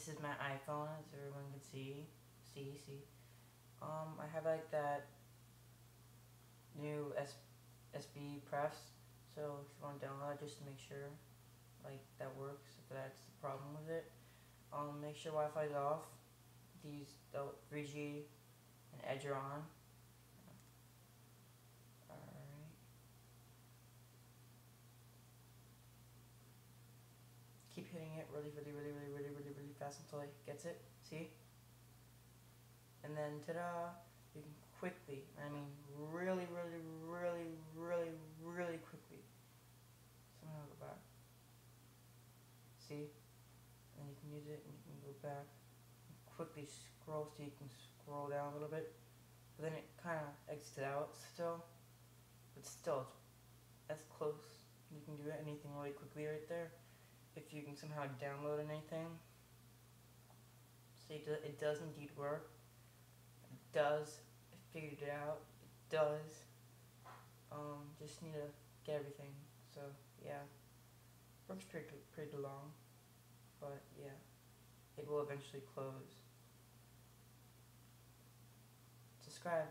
this is my iPhone, as everyone can see. I have like that new SB prefs, so if you want to download it, just to make sure like that works, if that's the problem with it. Make sure Wi-Fi is off. The 3G and Edge are on. Alright. Keep hitting it really fast until it gets it. See? And then ta-da! You can quickly, I mean really quickly, somehow go back. See? And you can use it and you can go back. Quickly scroll so you can scroll down a little bit. But then it kind of exits out still. But still, that's close. You can do anything really quickly right there. If you can somehow download anything. See, it does indeed work. It does. I figured it out. It does. Just need to get everything. So, yeah. Works pretty long. But, yeah. It will eventually close. Subscribe.